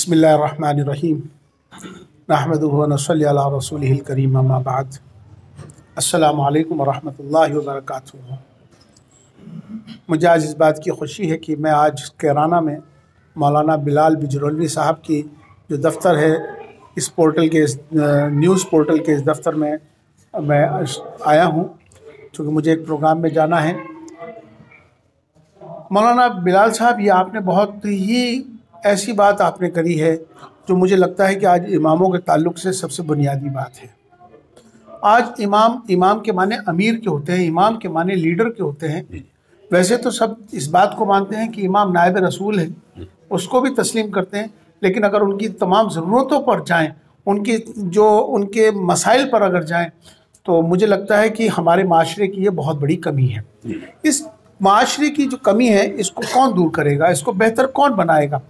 बिस्मिल्लाहिर्रहमानिर्रहीम नहमदुहु व नसल्ली अला रसूलिहिल करीम अम्मा बाद। अस्सलामु अलैकुम व रहमतुल्लाहि व बरकातुहू। मुझे आज इस बात की खुशी है कि मैं आज कैराना में मौलाना बिलाल बिजरौलवी साहब की जो दफ्तर है इस पोर्टल के न्यूज़ पोर्टल के इस दफ्तर में मैं आया हूँ, चूँकि मुझे एक प्रोग्राम में जाना है। मौलाना बिलाल साहब, ये आपने बहुत ही ऐसी बात आपने करी है जो मुझे लगता है कि आज इमामों के ताल्लुक़ से सबसे बुनियादी बात है। आज इमाम के माने अमीर के होते हैं, इमाम के माने लीडर के होते हैं। वैसे तो सब इस बात को मानते हैं कि इमाम नायब रसूल है, उसको भी तस्लीम करते हैं, लेकिन अगर उनकी तमाम ज़रूरतों पर जाएं, उनके मसाइल पर अगर जाएं, तो मुझे लगता है कि हमारे माशरे की ये बहुत बड़ी कमी है। इस माशरे की जो कमी है, इसको कौन दूर करेगा, इसको बेहतर कौन बनाएगा?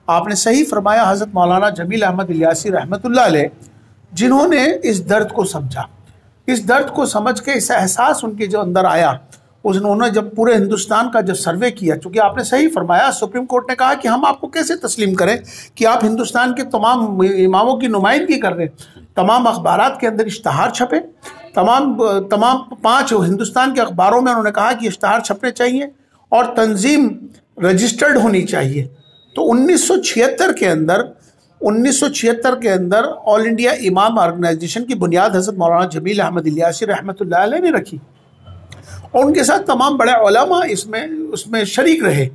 आपने सही फरमाया। हज़रत मौलाना जमील अहमद इलियासी रहमतुल्लाह अलैह, जिन्होंने इस दर्द को समझा, इस दर्द को समझ के इस एहसास उनके जो अंदर आया, उन्होंने जब पूरे हिंदुस्तान का जब सर्वे किया, चूँकि आपने सही फरमाया, सुप्रीम कोर्ट ने कहा कि हम आपको कैसे तस्लीम करें कि आप हिंदुस्तान के तमाम इमामों की नुमाइंदगी कर रहे हैं। तमाम अखबारात के अंदर इश्तहार छपे, तमाम 5 हिंदुस्तान के अखबारों में उन्होंने कहा कि इश्तहार छपने चाहिए और तंजीम रजिस्टर्ड होनी चाहिए। तो 1976 के अंदर ऑल इंडिया इमाम ऑर्गेनाइजेशन की बुनियाद हज़रत मौलाना जमील अहमद इलियासी रहमतुल्लाह अलैह ने रखी और उनके साथ तमाम बड़े उलमा उसमें शरीक रहे।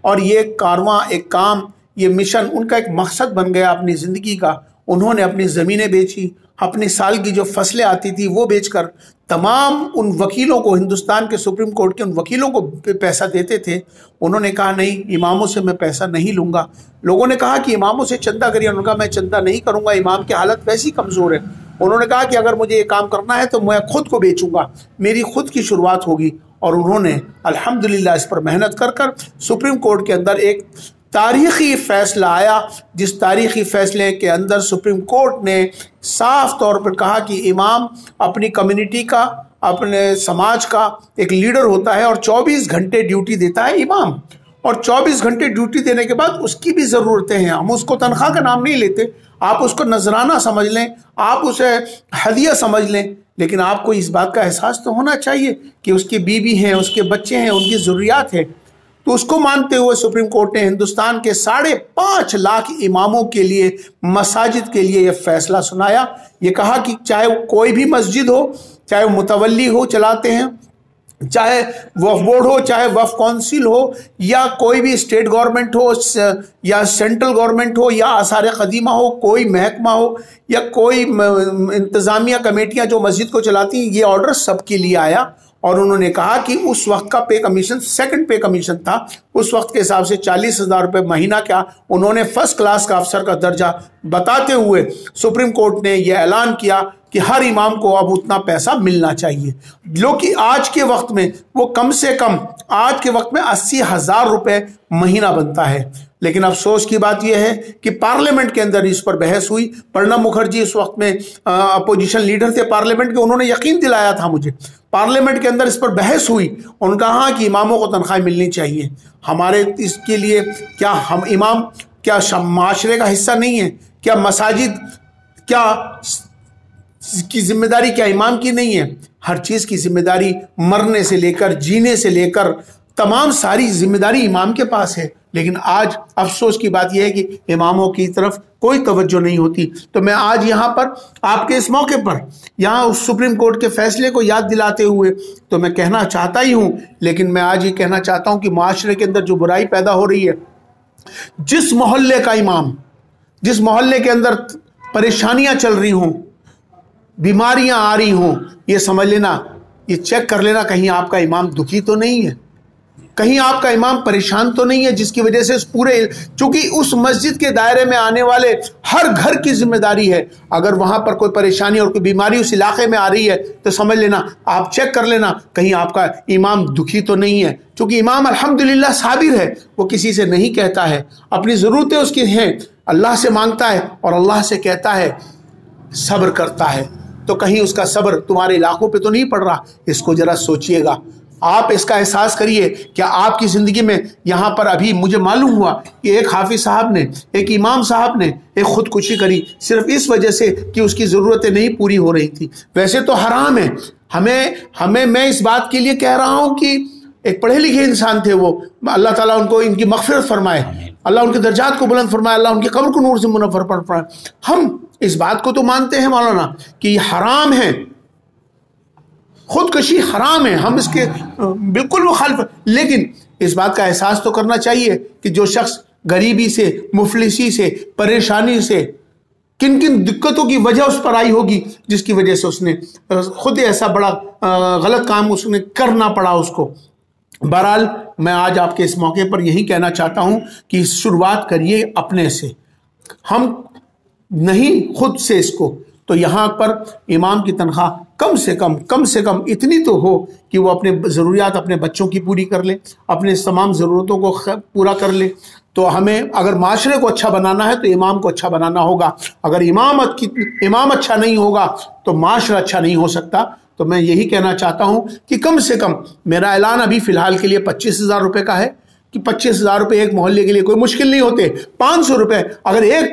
और ये कारवां, एक काम, ये मिशन उनका एक मकसद बन गया अपनी ज़िंदगी का। उन्होंने अपनी ज़मीनें बेची, अपनी साल की जो फसलें आती थी वो बेचकर तमाम उन वकीलों को, हिंदुस्तान के सुप्रीम कोर्ट के उन वकीलों को पैसा देते थे। उन्होंने कहा नहीं, इमामों से मैं पैसा नहीं लूँगा। लोगों ने कहा कि इमामों से चंदा करिए, उन्होंने कहा मैं चंदा नहीं करूँगा, इमाम की हालत वैसी कमज़ोर है। उन्होंने कहा कि अगर मुझे ये काम करना है तो मैं खुद को बेचूँगा, मेरी खुद की शुरुआत होगी। और उन्होंने अल्हम्दुलिल्लाह इस पर मेहनत कर सुप्रीम कोर्ट के अंदर एक तारीख़ी फ़ैसला आया, जिस तारीख़ी फ़ैसले के अंदर सुप्रीम कोर्ट ने साफ़ तौर पर कहा कि इमाम अपनी कम्युनिटी का, अपने समाज का एक लीडर होता है और 24 घंटे ड्यूटी देता है इमाम। और 24 घंटे ड्यूटी देने के बाद उसकी भी ज़रूरतें हैं। हम उसको तनख्वाह का नाम नहीं लेते, आप उसको नजराना समझ लें, आप उसे हदिया समझ लें, लेकिन आपको इस बात का एहसास तो होना चाहिए कि उसकी बीवी हैं, उसके बच्चे हैं, उनकी ज़रूरियात है। तो उसको मानते हुए सुप्रीम कोर्ट ने हिंदुस्तान के 5.5 लाख इमामों के लिए, मसाजिद के लिए यह फैसला सुनाया। ये कहा कि चाहे कोई भी मस्जिद हो, चाहे मुतवल्ली हो चलाते हैं, चाहे वक्फ बोर्ड हो, चाहे वक्फ काउंसिल हो, या कोई भी स्टेट गवर्नमेंट हो या सेंट्रल गवर्नमेंट हो या आसार क़दीमा हो, कोई महकमा हो या कोई इंतज़ामिया कमेटियाँ जो मस्जिद को चलाती हैं, ये ऑर्डर सबके लिए आया। और उन्होंने कहा कि उस वक्त का पे कमीशन, सेकंड पे कमीशन था, उस वक्त के हिसाब से 40,000 रुपये महीना क्या, उन्होंने फर्स्ट क्लास का अफसर का दर्जा बताते हुए सुप्रीम कोर्ट ने यह ऐलान किया कि हर इमाम को अब उतना पैसा मिलना चाहिए, जो कि आज के वक्त में वो कम से कम आज के वक्त में 80,000 रुपये महीना बनता है। लेकिन अफसोस की बात यह है कि पार्लियामेंट के अंदर इस पर बहस हुई। प्रणब मुखर्जी इस वक्त में अपोजिशन लीडर थे पार्लियामेंट के, उन्होंने यकीन दिलाया था मुझे। पार्लियामेंट के अंदर इस पर बहस हुई, उन्होंने कहा कि इमामों को तनख्वाह मिलनी चाहिए। हमारे इसके लिए क्या हम इमाम क्या माशरे का हिस्सा नहीं है? क्या मसाजिद क्या की जिम्मेदारी क्या इमाम की नहीं है? हर चीज़ की जिम्मेदारी, मरने से लेकर जीने से लेकर तमाम सारी जिम्मेदारी इमाम के पास है। लेकिन आज अफसोस की बात यह है कि इमामों की तरफ कोई तवज्जो नहीं होती। तो मैं आज यहाँ पर आपके इस मौके पर यहाँ उस सुप्रीम कोर्ट के फैसले को याद दिलाते हुए तो मैं कहना चाहता ही हूँ, लेकिन मैं आज ये कहना चाहता हूँ कि माशरे के अंदर जो बुराई पैदा हो रही है, जिस मोहल्ले का इमाम, जिस मोहल्ले के अंदर परेशानियाँ चल रही हों, बीमारियाँ आ रही हों, ये समझ लेना, ये चेक कर लेना कहीं आपका इमाम दुखी तो नहीं है, कहीं आपका इमाम परेशान तो नहीं है, जिसकी वजह से पूरे, चूंकि उस मस्जिद के दायरे में आने वाले हर घर की जिम्मेदारी है। अगर वहाँ पर कोई परेशानी और कोई बीमारी उस इलाके में आ रही है तो समझ लेना, आप चेक कर लेना कहीं आपका इमाम दुखी तो नहीं है। चूँकि इमाम अल्हम्दुलिल्लाह साबिर है, वो किसी से नहीं कहता है, अपनी ज़रूरतें उसकी हैं, अल्लाह से मांगता है और अल्लाह से कहता है, सब्र करता है। तो कहीं उसका सब्र तुम्हारे इलाकों पे तो नहीं पड़ रहा, इसको ज़रा सोचिएगा। آپ اس کا احساس کریے کہ آپ کی زندگی میں یہاں پر ابھی مجھے معلوم ہوا کہ ایک حافظ صاحب نے، ایک امام صاحب نے ایک خودکشی کری صرف اس وجہ سے کہ اس کی ضرورتیں نہیں پوری ہو رہی تھی. ویسے تو حرام ہے، ہمیں میں اس بات کے لیے کہہ رہا ہوں کہ ایک پڑھے لکھے انسان تھے وہ، اللہ تعالیٰ ان کو ان کی مغفرت فرمائے، اللہ ان کے درجات کو بلند فرمائے، اللہ ان کی قبر کو نور سے منور فرمائے. ہم اس بات کو تو مانتے ہیں مولانا کہ یہ حرام ہے، خودکشی حرام ہے، ہم اس کے بالکل مخالف، لیکن اس بات کا احساس تو کرنا چاہیے کہ جو شخص غریبی سے، مفلسی سے، پریشانی سے، کن کن دقتوں کی وجہ اس پر آئی ہوگی جس کی وجہ سے اس نے خود ایسا بڑا غلط کام اس نے کرنا پڑا اس کو. بہرحال میں آج آپ کے اس موقع پر یہی کہنا چاہتا ہوں کہ شروعات کریے اپنے سے، ہم نہیں خود سے اس کو. تو یہاں پر امام کی تنخواہ کم سے کم اتنی تو ہو کہ وہ اپنے ضروریات اپنے بچوں کی پوری کر لے، اپنے تمام ضرورتوں کو پورا کر لے. تو ہمیں اگر معاشرے کو اچھا بنانا ہے تو امام کو اچھا بنانا ہوگا. اگر امام اچھا نہیں ہوگا تو معاشرہ اچھا نہیں ہو سکتا. تو میں یہی کہنا چاہتا ہوں کہ کم سے کم میرا اعلان ابھی فی الحال کے لیے 25,000 روپے کا ہے کہ 25,000 روپے ایک محلے کے لیے کوئی مشکل نہیں ہوتے. 500 روپے اگر ایک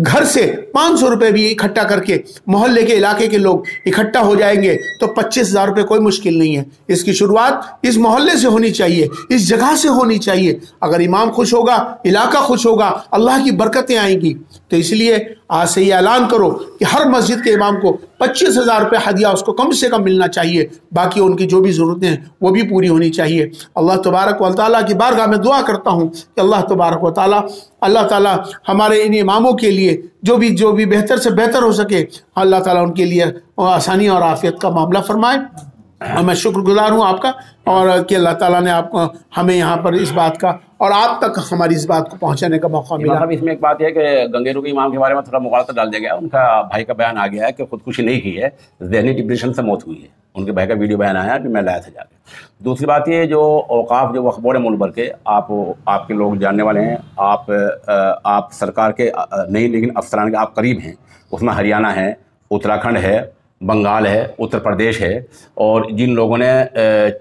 گھر سے 500 روپے بھی اکٹھا کر کے محلے کے علاقے کے لوگ اکٹھا ہو جائیں گے تو 25,000 روپے کوئی مشکل نہیں ہے. اس کی شروعات اس محلے سے ہونی چاہیے، اس جگہ سے ہونی چاہیے. اگر امام خوش ہوگا، علاقہ خوش ہوگا، اللہ کی برکتیں آئیں گی. تو اس لیے آج سے یہ اعلان کرو کہ ہر مسجد کے امام کو 25,000 روپے ہدیہ اس کو کم سے کم ملنا چاہیے. باقی ان کی جو بھی ضرورتیں ہیں وہ بھی پوری ہونی چاہیے. اللہ تبارک و تعالیٰ کی بارگاہ میں دعا کرتا ہوں کہ اللہ تبارک و تعالیٰ ہمارے ان اماموں کے لیے جو بھی بہتر سے بہتر ہو سکے، اللہ تعالیٰ ان کے لیے آسانی اور عافیت کا معاملہ فرمائے. اور میں شکر گزار ہوں آپ کا، اور کہ اللہ تعالیٰ نے ہمیں یہاں پر اس بات کا اور آپ تک ہماری اس بات کو پہنچانے کا موقع ملا. اس میں ایک بات یہ ہے کہ گنگیرو کے امام کے بارے میں تھوڑا مغالطہ ڈال دیا گیا. ان کا بھائی کا بیان آ گیا ہے کہ خودکشی نہیں کی ہے، ذہنی ڈپریشن سے موت ہوئی ہے. ان کے بھائی کا ویڈیو بیان آیا کہ میں لایا تھا جا کے. دوسری بات یہ جو اوقاف جو وقف بورڈ ملک بھر کے آپ کے لوگ جاننے والے ہیں، آپ سرکار کے نہیں لیکن افسران کے آپ قریب ہیں. اس میں ہریانہ ہے، اتراکھنڈ ہے، بنگال ہے، اتر پردیش ہے. اور جن لوگوں نے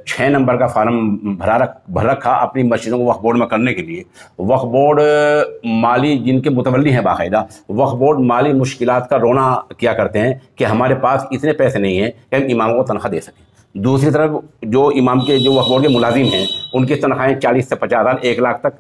6 نمبر کا فارم بھر رکھا اپنی مسجدوں کو وقف بورڈ میں کرنے کے لیے، وقف بورڈ مالی جن کے متولی ہیں باقاعدہ، وقف بورڈ مالی مشکلات کا رونا کیا کرتے ہیں کہ ہمارے پاس اتنے پیسے نہیں ہیں کہ ہم اماموں کو تنخواہ دے سکیں. دوسری طرف جو امام کے جو وقف بورڈ کے ملازم ہیں ان کی تنخواہیں 40 سے 50,000 1 لاکھ تک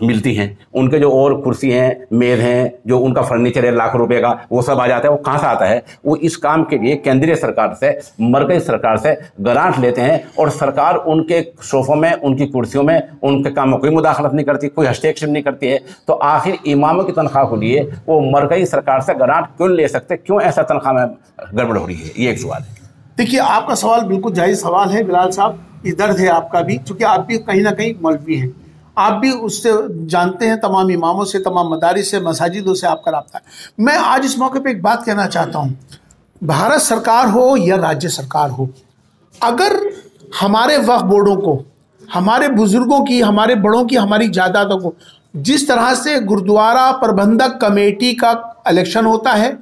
ملتی ہیں. ان کے جو اور کرسی ہیں، میز ہیں، جو ان کا فرنیچر ہے لاکھ روپے کا، وہ سب آ جاتا ہے. وہ کہاں سے آتا ہے؟ وہ اس کام کے لیے کیندری سرکار سے، مرکزی سرکار سے گرانٹ لیتے ہیں، اور سرکار ان کے شوفوں میں، ان کی کرسیوں میں، ان کے کام میں کوئی مداخلت نہیں کرتی، کوئی ہستیکشیپ نہیں کرتی ہے. تو آخر اماموں کی تنخواہ کو لیے وہ مرکزی سرکار سے گرانٹ کیوں لے سکتے؟ کیوں ایسا تنخواہ میں گڑبڑ ہو رہی ہے؟ یہ ایک سوال ہے. دیکھیے، آپ کا سوال بالکل جائز سوال ہے بلال صاحب. یہ درد ہے آپ کا بھی، چونکہ آپ بھی کہیں نہ کہیں مولوی ہیں، آپ بھی اس سے جانتے ہیں، تمام اماموں سے، تمام مدارس سے، مساجدوں سے آپ کا رابطہ ہے. میں آج اس موقع پہ ایک بات کہنا چاہتا ہوں. بھارت سرکار ہو یا راجیہ سرکار ہو، اگر ہمارے وقف بورڈوں کو، ہمارے بزرگوں کی، ہمارے بڑوں کی، ہماری جائیدادوں کو جس طرح سے گردوارہ پربندھک کمیٹی کا الیکشن ہوتا ہے،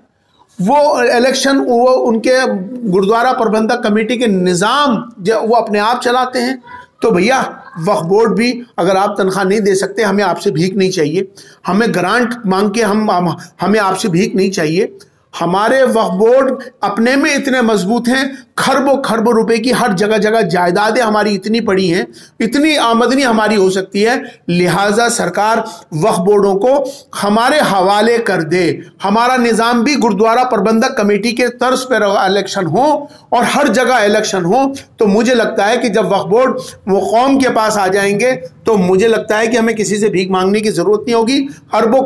وہ الیکشن وہ ان کے گردوارہ پربندھک کمیٹی کے نظام وہ اپنے آپ چلاتے ہیں، تو بھیا وقف بورڈ بھی اگر آپ تنخواہ نہیں دے سکتے، ہمیں آپ سے بھیک نہیں چاہیے، ہمیں گرانٹ مانگ کے ہمیں آپ سے بھیک نہیں چاہیے. ہمارے وقف بورڈ اپنے میں اتنے مضبوط ہیں، خربوں روپے کی ہر جگہ جائیدادیں ہماری اتنی پڑی ہیں، اتنی آمدنی ہماری ہو سکتی ہے. لہٰذا سرکار وقف بورڈوں کو ہمارے حوالے کر دے. ہمارا نظام بھی گردوارہ پربندھک کمیٹی کے طرز پر الیکشن ہو اور ہر جگہ الیکشن ہو. تو مجھے لگتا ہے کہ جب وقف بورڈ وہ قوم کے پاس آ جائیں گے تو مجھے لگتا ہے کہ ہمیں کسی سے بھیک مانگنے کی ضرورت نہیں ہوگی.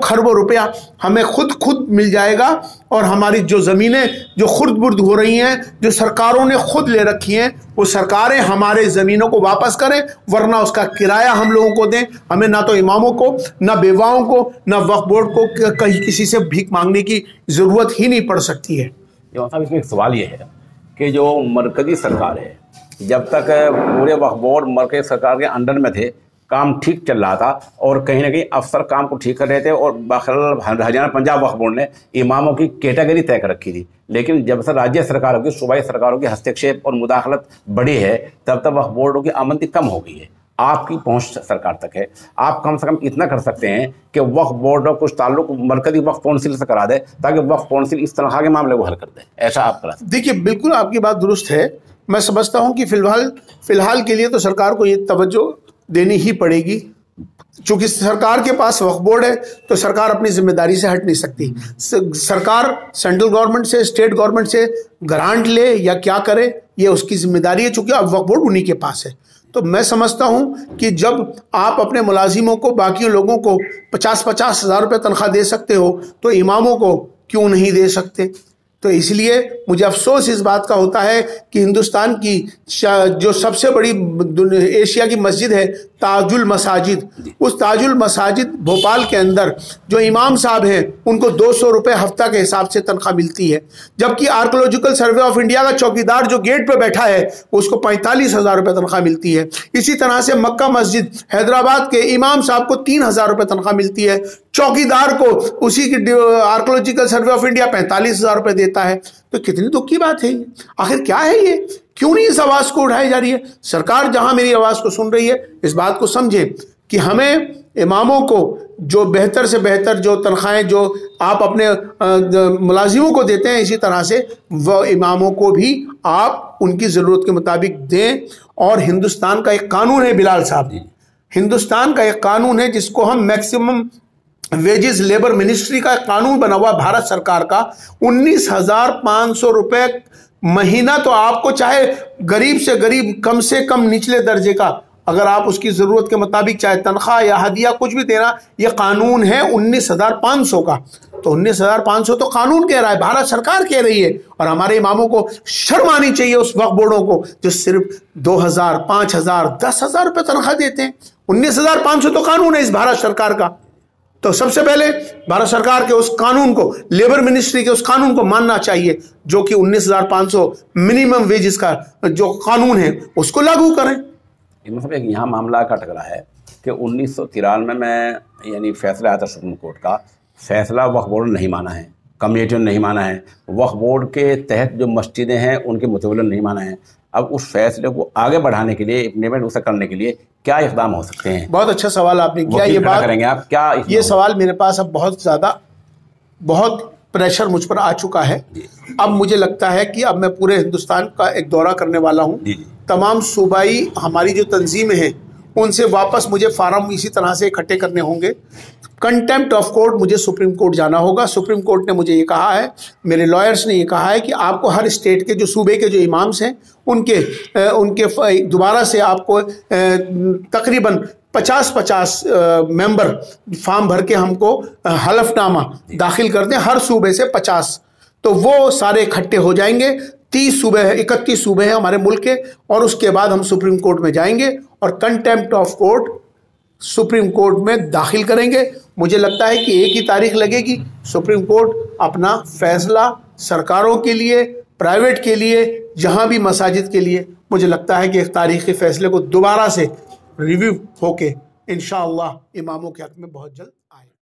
خربوں روپیہ ہمیں خود مل جائے گا. اور ہماری جو زمینیں جو خرد برد ہو رہی ہیں، جو سرکاروں نے خود لے رکھی ہیں، وہ سرکاریں ہمارے زمینوں کو واپس کریں، ورنہ اس کا کرایہ ہم لوگوں کو دیں. ہمیں نہ تو اماموں کو، نہ بیواؤں کو، نہ وقف بورڈ کو کہیں کسی سے بھیک مانگنے کی ضرورت ہی نہیں پڑ سکتی ہے. صاحب اس میں ایک سوال یہ ہے کہ جو مرکزی سرکار ہے، جب تک پورے وقف بورڈ مرکزی سرکار کے انڈر میں تھے، काम ठीक चल रहा था और कहीं ना कहीं अफसर काम को ठीक कर रहे थे और हरियाणा पंजाब वक्फ बोर्ड ने इमामों की कैटेगरी तय कर रखी थी। लेकिन जब से राज्य सरकारों की, सूबाई सरकारों की हस्तक्षेप और मुदाखलत बढ़ी है, तब तक वक्फ बोर्डों की आमदनी कम हो गई है। आपकी पहुंच सरकार तक है, आप कम से कम इतना कर सकते हैं कि वक्फ बोर्ड और कुछ ताल्लुक मरकजी वक्फ कौंसिल से करा दे, ताकि वक्फ कौंसिल इस तनख्वाह के मामले को हल कर दे। ऐसा आप करा सकते। देखिए, बिल्कुल आपकी बात दुरुस्त है। मैं समझता हूं कि फिलहाल के लिए तो सरकार को ये तवज्जो देनी ही पड़ेगी। चूंकि सरकार के पास वक्फ बोर्ड है तो सरकार अपनी जिम्मेदारी से हट नहीं सकती। सरकार सेंट्रल गवर्नमेंट से, स्टेट गवर्नमेंट से ग्रांट ले या क्या करे, ये उसकी जिम्मेदारी है, चूंकि अब वक्फ बोर्ड उन्हीं के पास है। तो मैं समझता हूं कि जब आप अपने मुलाजिमों को, बाकी लोगों को 50-50 हज़ार रुपये तनख्वाह दे सकते हो तो इमामों को क्यों नहीं दे सकते। तो इसलिए मुझे अफसोस इस बात का होता है कि हिंदुस्तान की जो सबसे बड़ी एशिया की मस्जिद है ताजुल मसाजिद, उस ताजुल मसाजिद भोपाल के अंदर जो इमाम साहब हैं उनको 200 रुपये हफ्ता के हिसाब से तनख्वाह मिलती है, जबकि आर्कोलॉजिकल सर्वे ऑफ इंडिया का चौकीदार जो गेट पे बैठा है उसको 45,000 रुपये तनख्वाह मिलती है। इसी तरह से मक्का मस्जिद हैदराबाद के इमाम साहब को 3,000 रुपये तनख्वाह मिलती है, चौकीदार को उसी की आर्कोलॉजिकल सर्वे ऑफ इंडिया 45,000 रुपये देता है। तो कितनी दुख की बात है ये। आखिर क्या है ये, क्यों नहीं इस आवाज़ को उठाई जा रही है। सरकार जहां मेरी आवाज़ को सुन रही है, इस बात को समझे कि हमें इमामों को जो बेहतर से बेहतर जो तनख्वाहें जो आप अपने मुलाजिमों को देते हैं, इसी तरह से वह इमामों को भी आप उनकी ज़रूरत के मुताबिक दें। और हिंदुस्तान का एक कानून है बिलाल साहब, हिंदुस्तान का एक कानून है जिसको हम मैक्सिमम वेजेस लेबर मिनिस्ट्री का कानून बना हुआ भारत सरकार का, 19,500 रुपये महीना। तो आपको चाहे गरीब से गरीब, कम से कम निचले दर्जे का, अगर आप उसकी ज़रूरत के मुताबिक चाहे तनख्वाह या हदिया कुछ भी देना, यह कानून है 19,500 का। तो 19,500 तो कानून कह रहा है, भारत सरकार कह रही है। और हमारे इमामों को शर्म आनी चाहिए उस वक्फ बोर्डों को जो सिर्फ 2,000, 5,000, 10,000 रुपये तनख्वाह देते हैं। 19,500 तो कानून है इस भारत सरकार का। तो सबसे पहले भारत सरकार के उस कानून को, लेबर मिनिस्ट्री के उस कानून को मानना चाहिए जो कि 19,500 मिनिमम वेजेस का जो कानून है उसको लागू करें। मतलब एक यहाँ मामला खटक रहा है कि 1993 में यानी फैसला आया था सुप्रीम कोर्ट का, फैसला वक्फ बोर्ड ने नहीं माना है, कमेटियों ने नहीं माना है, वक्फ बोर्ड के तहत जो मस्जिदें हैं उनके मुतवल्लिन नहीं माना है। अब उस फैसले को आगे बढ़ाने के लिए, इम्प्लीमेंट उसे करने के लिए क्या इक़दाम हो सकते हैं? बहुत अच्छा सवाल आपने किया। ये बात करेंगे आप क्या? ये सवाल मेरे पास अब बहुत प्रेशर मुझ पर आ चुका है। अब मुझे लगता है कि अब मैं पूरे हिंदुस्तान का एक दौरा करने वाला हूँ। तमाम सूबाई हमारी जो तंजीमें हैं उनसे वापस मुझे फार्म इसी तरह से इकट्ठे करने होंगे। कंटेम्प्ट ऑफ कोर्ट मुझे सुप्रीम कोर्ट जाना होगा। सुप्रीम कोर्ट ने मुझे ये कहा है, मेरे लॉयर्स ने ये कहा है कि आपको हर स्टेट के जो सूबे के जो इमाम्स हैं उनके दोबारा से आपको तकरीबन 50-50 मेंबर फॉर्म भर के हमको हलफनामा दाखिल कर दें, हर सूबे से 50। तो वो सारे इकट्ठे हो जाएंगे। 30 सूबे हैं, 31 सूबे हैं हमारे मुल्क के, और उसके बाद हम सुप्रीम कोर्ट में जाएंगे और contempt of court supreme court में दाखिल करेंगे। मुझे लगता है कि एक ही तारीख लगेगी। सुप्रीम कोर्ट अपना फैसला सरकारों के लिए, प्राइवेट के लिए, जहां भी मसाजिद के लिए, मुझे लगता है कि एक तारीख के फैसले को दोबारा से रिव्यू होके इंशाअल्लाह इमामों के हक में बहुत जल्द